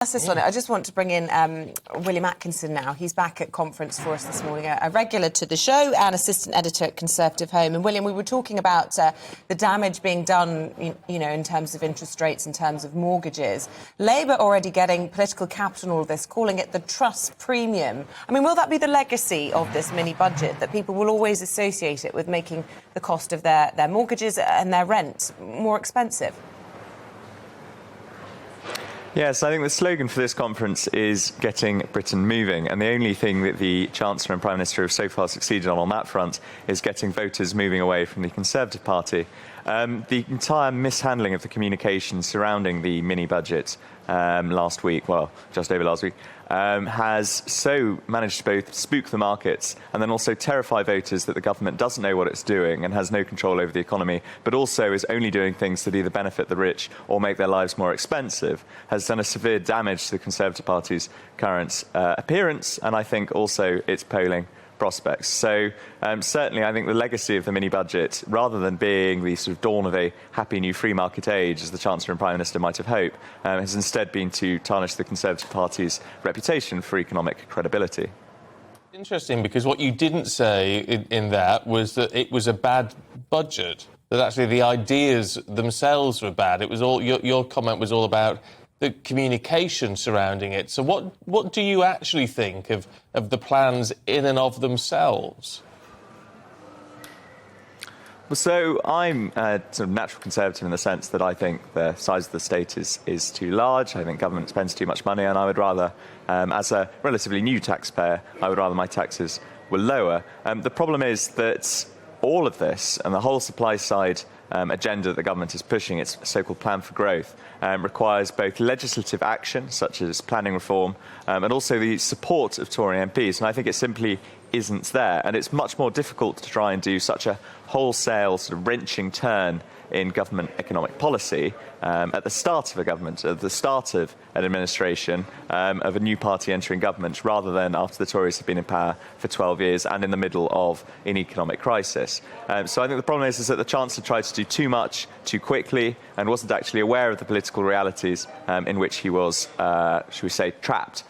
On it. I just want to bring in William Atkinson now. He's back at conference for us this morning, a regular to the show and assistant editor at Conservative Home. And William, we were talking about the damage being done, you know, in terms of interest rates, in terms of mortgages. Labour already getting political capital in all of this, calling it the trust premium. I mean, will that be the legacy of this mini-budget, that people will always associate it with making the cost of their mortgages and their rent more expensive? Yes, I think the slogan for this conference is getting Britain moving, and the only thing that the Chancellor and Prime Minister have so far succeeded on that front is getting voters moving away from the Conservative Party. The entire mishandling of the communication surrounding the mini-budget last week, well, just over last week, has so managed to both spook the markets and then also terrify voters that the government doesn't know what it's doing and has no control over the economy, but also is only doing things that either benefit the rich or make their lives more expensive, has done a severe damage to the Conservative Party's current appearance and I think also its polling prospects. So certainly I think the legacy of the mini-budget, rather than being the sort of dawn of a happy new free market age, as the Chancellor and Prime Minister might have hoped, has instead been to tarnish the Conservative Party's reputation for economic credibility. Interesting, because what you didn't say in that was that it was a bad budget, that actually the ideas themselves were bad. It was all your comment was all about the communication surrounding it. So what do you actually think of the plans in and of themselves? Well, so I'm a sort of natural conservative in the sense that I think the size of the state is too large. I think government spends too much money, and I would rather, as a relatively new taxpayer, I would rather my taxes were lower. The problem is that all of this and the whole supply side agenda that the government is pushing, its so-called plan for growth, requires both legislative action, such as planning reform, and also the support of Tory MPs. And I think it simply isn't there. And it's much more difficult to try and do such a wholesale, sort of wrenching turn in government economic policy at the start of a government, at the start of an administration, of a new party entering government, rather than after the Tories have been in power for 12 years and in the middle of an economic crisis. So I think the problem is that the Chancellor tried to do too much too quickly and wasn't actually aware of the political realities in which he was, should we say, trapped.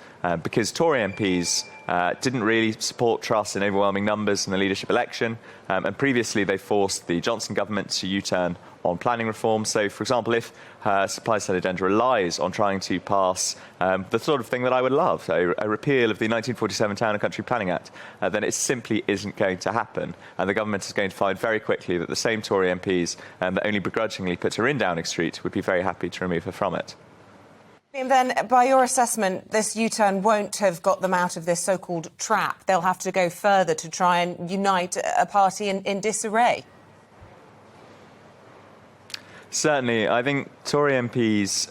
Because Tory MPs didn't really support Truss in overwhelming numbers in the leadership election, and previously they forced the Johnson government to U-turn on planning reform. So, for example, if her supply-side agenda relies on trying to pass the sort of thing that I would love, a repeal of the 1947 Town and Country Planning Act, then it simply isn't going to happen. And the government is going to find very quickly that the same Tory MPs that only begrudgingly put her in Downing Street would be very happy to remove her from it. And then, by your assessment, this U-turn won't have got them out of this so-called trap. They'll have to go further to try and unite a party in disarray. Certainly. I think Tory MPs,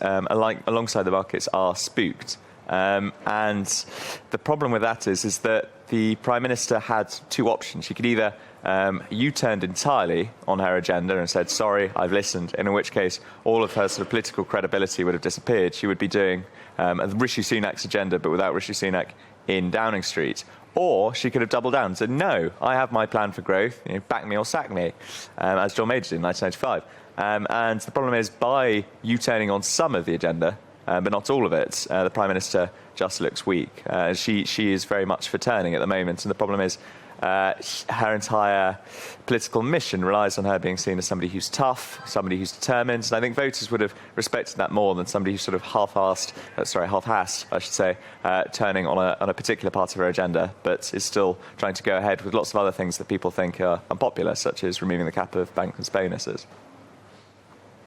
alongside the markets, are spooked. And the problem with that is that the Prime Minister had two options. She could either U-turned entirely on her agenda and said, sorry, I've listened, in which case all of her sort of political credibility would have disappeared. She would be doing Rishi Sunak's agenda, but without Rishi Sunak in Downing Street. Or she could have doubled down and said, no, I have my plan for growth, back me or sack me, as John Major did in 1995. And the problem is, by U-turning on some of the agenda, but not all of it, the Prime Minister just looks weak. She is very much for turning at the moment, and the problem is her entire political mission relies on her being seen as somebody who's tough, somebody who's determined, and I think voters would have respected that more than somebody who's sort of half-assed, I should say, turning on a particular part of her agenda, but is still trying to go ahead with lots of other things that people think are unpopular, such as removing the cap of bank bonuses.